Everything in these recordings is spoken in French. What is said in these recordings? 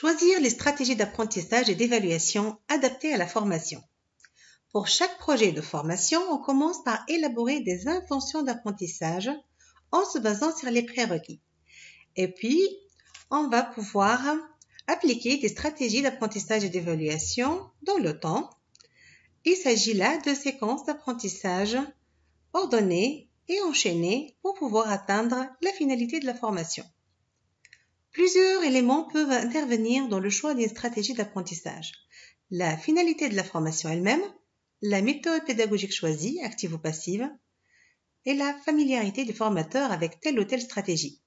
Choisir les stratégies d'apprentissage et d'évaluation adaptées à la formation. Pour chaque projet de formation, on commence par élaborer des intentions d'apprentissage en se basant sur les prérequis. Et puis, on va pouvoir appliquer des stratégies d'apprentissage et d'évaluation dans le temps. Il s'agit là de séquences d'apprentissage ordonnées et enchaînées pour pouvoir atteindre la finalité de la formation. Plusieurs éléments peuvent intervenir dans le choix d'une stratégie d'apprentissage. La finalité de la formation elle-même, la méthode pédagogique choisie, active ou passive, et la familiarité du formateur avec telle ou telle stratégie.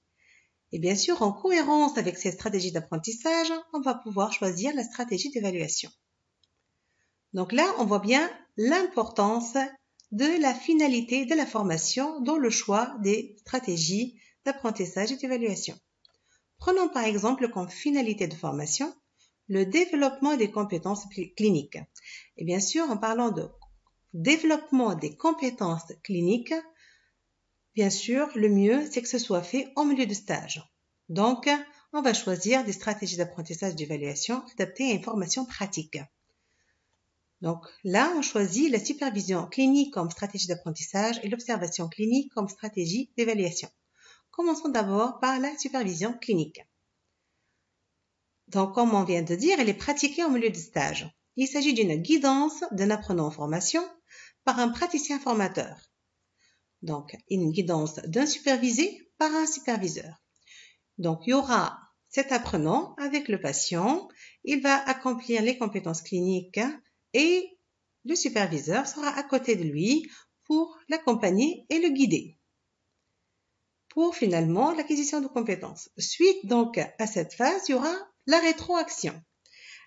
Et bien sûr, en cohérence avec ces stratégies d'apprentissage, on va pouvoir choisir la stratégie d'évaluation. Donc là, on voit bien l'importance de la finalité de la formation dans le choix des stratégies d'apprentissage et d'évaluation. Prenons par exemple comme finalité de formation le développement des compétences cliniques. Et bien sûr, en parlant de développement des compétences cliniques, bien sûr, le mieux, c'est que ce soit fait en milieu de stage. Donc, on va choisir des stratégies d'apprentissage d'évaluation adaptées à une formation pratique. Donc là, on choisit la supervision clinique comme stratégie d'apprentissage et l'observation clinique comme stratégie d'évaluation. Commençons d'abord par la supervision clinique. Donc, comme on vient de dire, elle est pratiquée en milieu de stage. Il s'agit d'une guidance d'un apprenant en formation par un praticien formateur. Donc, une guidance d'un supervisé par un superviseur. Donc, il y aura cet apprenant avec le patient. Il va accomplir les compétences cliniques et le superviseur sera à côté de lui pour l'accompagner et le guider pour finalement l'acquisition de compétences. Suite donc à cette phase, il y aura la rétroaction.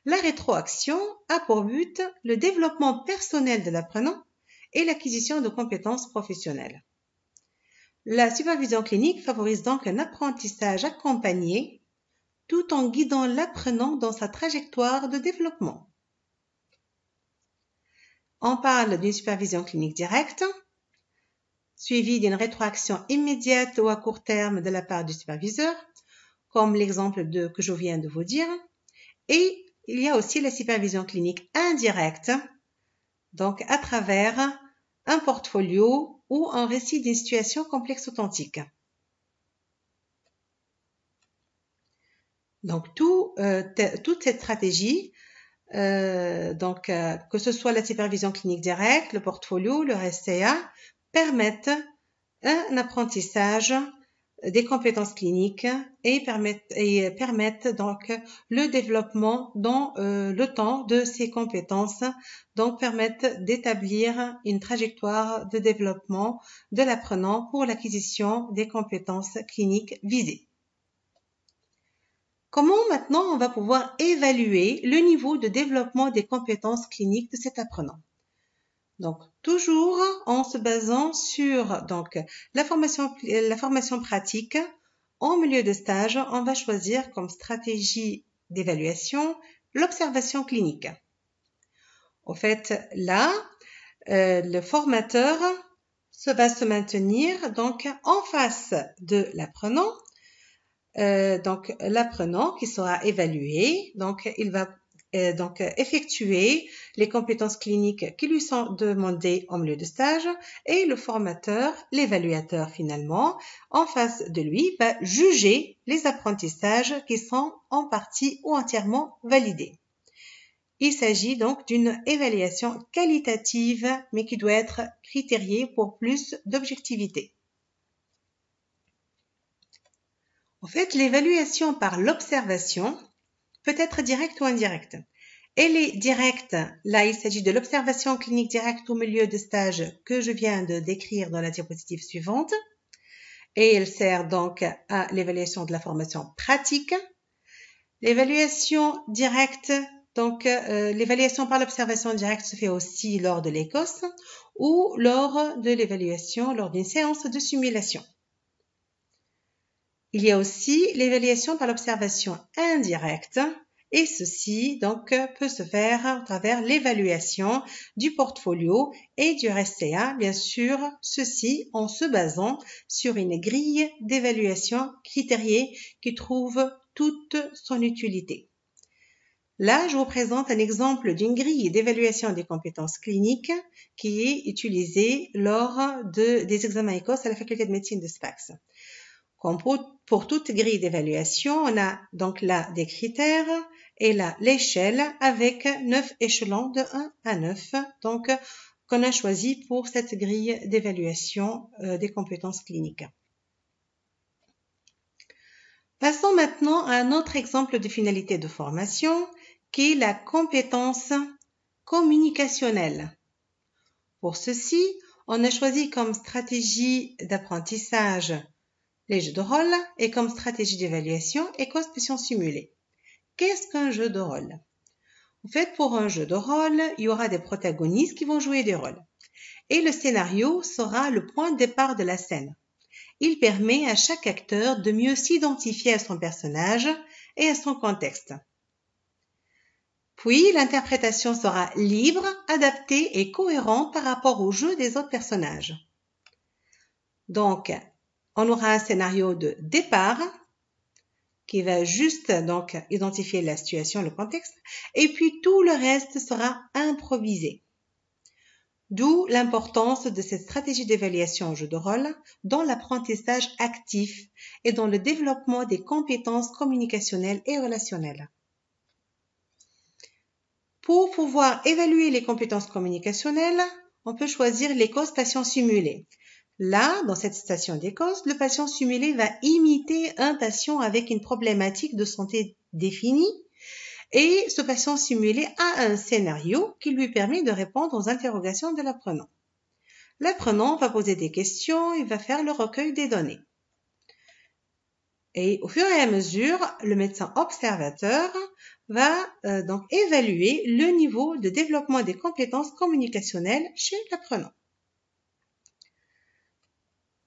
La rétroaction a pour but le développement personnel de l'apprenant et l'acquisition de compétences professionnelles. La supervision clinique favorise donc un apprentissage accompagné tout en guidant l'apprenant dans sa trajectoire de développement. On parle d'une supervision clinique directe, suivie d'une rétroaction immédiate ou à court terme de la part du superviseur, comme l'exemple que je viens de vous dire. Et il y a aussi la supervision clinique indirecte, donc à travers un portfolio ou un récit d'une situation complexe authentique. Donc toute cette stratégie, que ce soit la supervision clinique directe, le portfolio, le RSCA, permettent un apprentissage des compétences cliniques et permettent donc le développement dans le temps de ces compétences, donc permettent d'établir une trajectoire de développement de l'apprenant pour l'acquisition des compétences cliniques visées. Comment maintenant on va pouvoir évaluer le niveau de développement des compétences cliniques de cet apprenant? Donc, toujours en se basant sur la formation pratique en milieu de stage, on va choisir comme stratégie d'évaluation l'observation clinique. Au fait, là, le formateur va se maintenir donc en face de l'apprenant. L'apprenant qui sera évalué, donc il va effectuer les compétences cliniques qui lui sont demandées en milieu de stage et le formateur, l'évaluateur finalement, en face de lui, va juger les apprentissages qui sont en partie ou entièrement validés. Il s'agit donc d'une évaluation qualitative mais qui doit être critériée pour plus d'objectivité. En fait, l'évaluation par l'observation peut être directe ou indirecte. Elle est directe, là il s'agit de l'observation clinique directe au milieu de stage que je viens de décrire dans la diapositive suivante. Et elle sert donc à l'évaluation de la formation pratique. L'évaluation directe, l'évaluation par l'observation directe se fait aussi lors de l'ECOS ou lors de l'évaluation lors d'une séance de simulation. Il y a aussi l'évaluation par l'observation indirecte et ceci peut se faire à travers l'évaluation du portfolio et du RSCA, bien sûr, ceci en se basant sur une grille d'évaluation critériée qui trouve toute son utilité. Là, je vous présente un exemple d'une grille d'évaluation des compétences cliniques qui est utilisée lors des examens ECOS à la faculté de médecine de Sfax. Comme pour toute grille d'évaluation, on a donc là des critères et là l'échelle avec 9 échelons de 1 à 9, donc qu'on a choisi pour cette grille d'évaluation des compétences cliniques. Passons maintenant à un autre exemple de finalité de formation qui est la compétence communicationnelle. Pour ceci, on a choisi comme stratégie d'apprentissage les jeux de rôle et comme stratégie d'évaluation éco-passion simulée. Qu'est-ce qu'un jeu de rôle? En fait, pour un jeu de rôle, il y aura des protagonistes qui vont jouer des rôles. Et le scénario sera le point de départ de la scène. Il permet à chaque acteur de mieux s'identifier à son personnage et à son contexte. Puis, l'interprétation sera libre, adaptée et cohérente par rapport au jeu des autres personnages. Donc, on aura un scénario de départ qui va juste donc identifier la situation, le contexte, et puis tout le reste sera improvisé. D'où l'importance de cette stratégie d'évaluation en jeu de rôle dans l'apprentissage actif et dans le développement des compétences communicationnelles et relationnelles. Pour pouvoir évaluer les compétences communicationnelles, on peut choisir l'éco-patient simulé. Là, dans cette station d'Écosse, le patient simulé va imiter un patient avec une problématique de santé définie et ce patient simulé a un scénario qui lui permet de répondre aux interrogations de l'apprenant. L'apprenant va poser des questions et va faire le recueil des données. Et au fur et à mesure, le médecin observateur va donc évaluer le niveau de développement des compétences communicationnelles chez l'apprenant.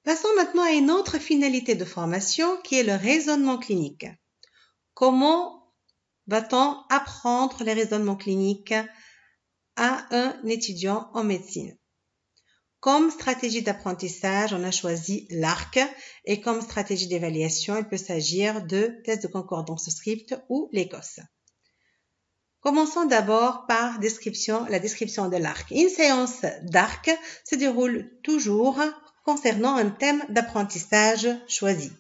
Passons maintenant à une autre finalité de formation qui est le raisonnement clinique. Comment va-t-on apprendre les raisonnements cliniques à un étudiant en médecine? Comme stratégie d'apprentissage, on a choisi l'ARC et comme stratégie d'évaluation, il peut s'agir de tests de concordance script ou l'ECOS. Commençons d'abord par la description de l'ARC. Une séance d'ARC se déroule toujours concernant un thème d'apprentissage choisi.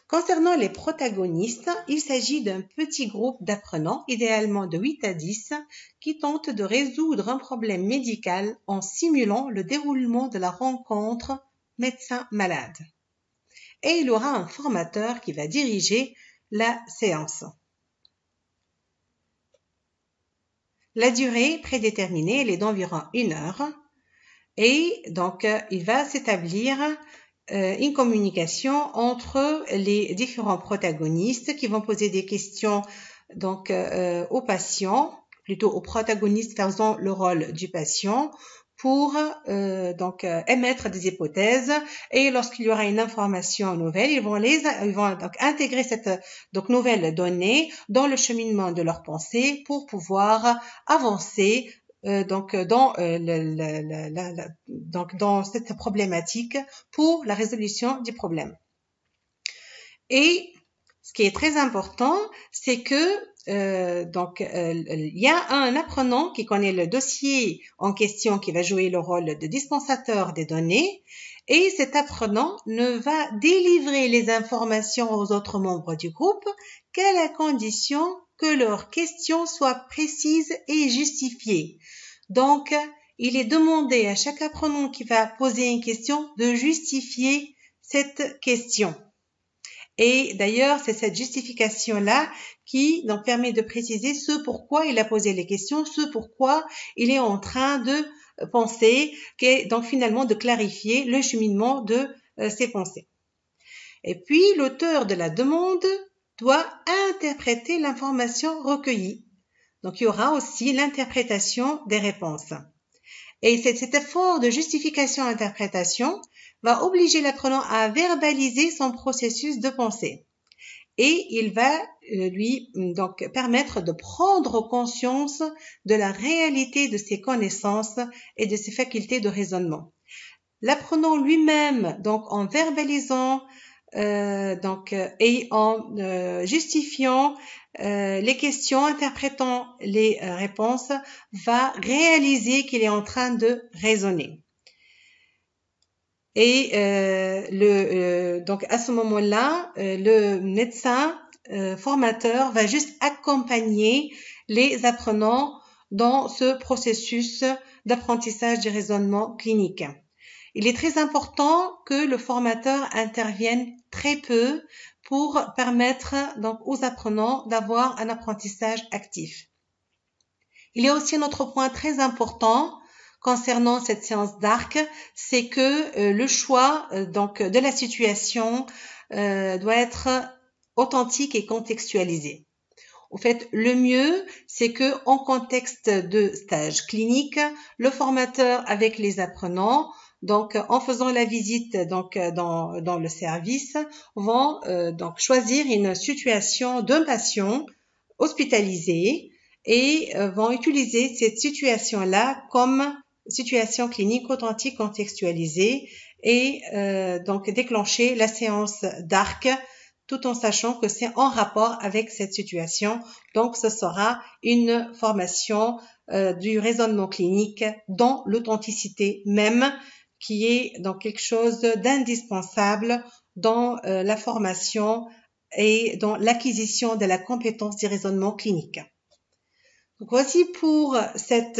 Concernant les protagonistes, il s'agit d'un petit groupe d'apprenants, idéalement de 8 à 10, qui tentent de résoudre un problème médical en simulant le déroulement de la rencontre médecin-malade. Et il y aura un formateur qui va diriger la séance. La durée prédéterminée, elle est d'environ 1 heure. Et donc, il va s'établir une communication entre les différents protagonistes qui vont poser des questions donc aux patients, plutôt aux protagonistes faisant le rôle du patient pour émettre des hypothèses et lorsqu'il y aura une information nouvelle, ils vont donc intégrer cette nouvelle donnée dans le cheminement de leur pensée pour pouvoir avancer dans cette problématique pour la résolution du problème. Et ce qui est très important, c'est que il y a un apprenant qui connaît le dossier en question qui va jouer le rôle de dispensateur des données et cet apprenant ne va délivrer les informations aux autres membres du groupe qu'à la condition que leurs questions soient précises et justifiées. Donc, il est demandé à chaque apprenant qui va poser une question de justifier cette question. Et d'ailleurs, c'est cette justification-là qui donc permet de préciser ce pourquoi il a posé les questions, ce pourquoi il est en train de penser, donc finalement de clarifier le cheminement de ses pensées. Et puis, l'auteur de la demande doit interpréter l'information recueillie. Donc, il y aura aussi l'interprétation des réponses. Et cet effort de justification-interprétation va obliger l'apprenant à verbaliser son processus de pensée. Et il va lui donc permettre de prendre conscience de la réalité de ses connaissances et de ses facultés de raisonnement. L'apprenant lui-même, donc en verbalisant et en justifiant les questions, interprétant les réponses, va réaliser qu'il est en train de raisonner. Et donc à ce moment-là, le médecin formateur va juste accompagner les apprenants dans ce processus d'apprentissage du raisonnement clinique. Il est très important que le formateur intervienne très peu pour permettre donc aux apprenants d'avoir un apprentissage actif. Il y a aussi un autre point très important concernant cette séance d'ARC, c'est que le choix donc de la situation doit être authentique et contextualisé. En fait, le mieux, c'est que en contexte de stage clinique, le formateur avec les apprenants, donc en faisant la visite donc dans le service, vont donc choisir une situation d'un patient hospitalisé et vont utiliser cette situation-là comme situation clinique authentique contextualisée et donc déclencher la séance d'ARC tout en sachant que c'est en rapport avec cette situation. Donc, ce sera une formation du raisonnement clinique dans l'authenticité même, qui est donc quelque chose d'indispensable dans la formation et dans l'acquisition de la compétence du raisonnement clinique. Donc, voici pour cet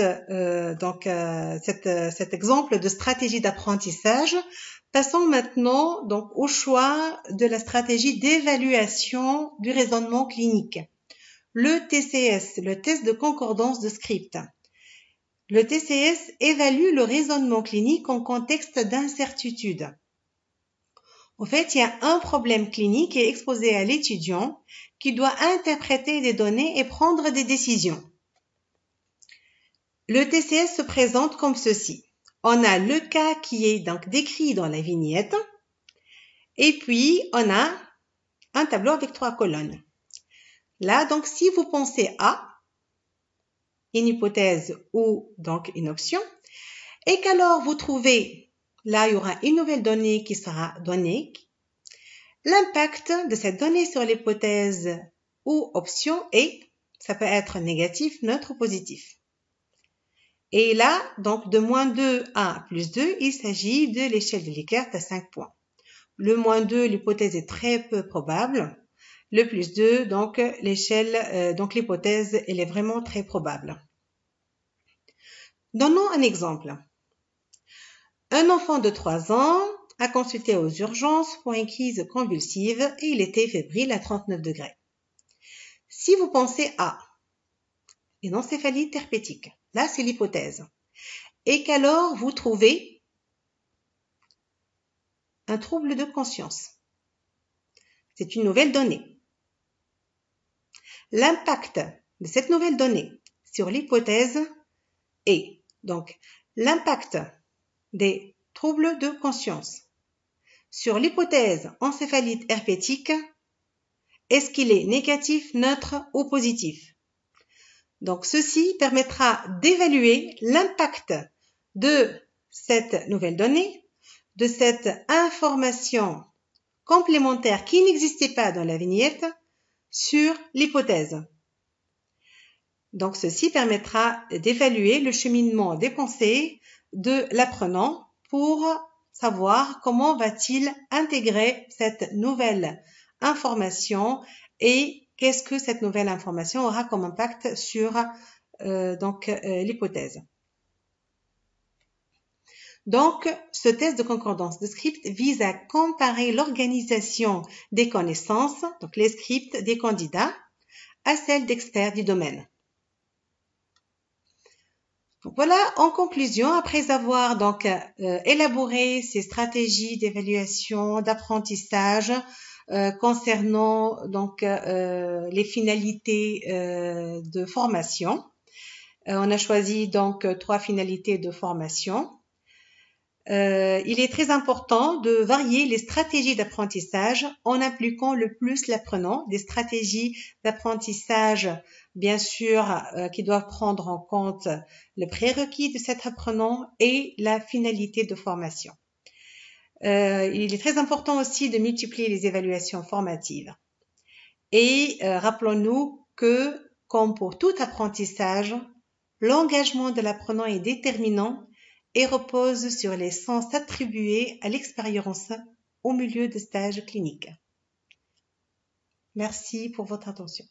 exemple de stratégie d'apprentissage. Passons maintenant donc au choix de la stratégie d'évaluation du raisonnement clinique. Le TCS, le test de concordance de script. Le TCS évalue le raisonnement clinique en contexte d'incertitude. En fait, il y a un problème clinique qui est exposé à l'étudiant qui doit interpréter des données et prendre des décisions. Le TCS se présente comme ceci. On a le cas qui est donc décrit dans la vignette et puis on a un tableau avec 3 colonnes. Là, donc, si vous pensez à une hypothèse ou donc une option et qu'alors vous trouvez, là, il y aura une nouvelle donnée qui sera donnée, l'impact de cette donnée sur l'hypothèse ou option est, ça peut être négatif, neutre ou positif. Et là, donc, de moins 2 à plus 2, il s'agit de l'échelle de Likert à 5 points. Le moins 2, l'hypothèse est très peu probable. Le plus 2, donc, donc l'hypothèse, elle est vraiment très probable. Donnons un exemple. Un enfant de 3 ans a consulté aux urgences pour une crise convulsive et il était fébrile à 39 degrés. Si vous pensez à une encéphalite herpétique, là, c'est l'hypothèse. Et qu'alors vous trouvez un trouble de conscience. C'est une nouvelle donnée. L'impact de cette nouvelle donnée sur l'hypothèse est donc l'impact des troubles de conscience sur l'hypothèse encéphalite herpétique. Est-ce qu'il est négatif, neutre ou positif? Donc, ceci permettra d'évaluer l'impact de cette nouvelle donnée, de cette information complémentaire qui n'existait pas dans la vignette sur l'hypothèse. Donc, ceci permettra d'évaluer le cheminement des pensées de l'apprenant pour savoir comment va-t-il intégrer cette nouvelle information et qu'est-ce que cette nouvelle information aura comme impact sur l'hypothèse. Donc, ce test de concordance de script vise à comparer l'organisation des connaissances, donc les scripts des candidats, à celle d'experts du domaine. Donc voilà, en conclusion, après avoir donc élaboré ces stratégies d'évaluation, d'apprentissage concernant donc les finalités de formation, on a choisi donc 3 finalités de formation. Il est très important de varier les stratégies d'apprentissage en impliquant le plus l'apprenant, des stratégies d'apprentissage bien sûr qui doivent prendre en compte le prérequis de cet apprenant et la finalité de formation. Il est très important aussi de multiplier les évaluations formatives. Et rappelons-nous que, comme pour tout apprentissage, l'engagement de l'apprenant est déterminant et repose sur les sens attribués à l'expérience au milieu de stage clinique. Merci pour votre attention.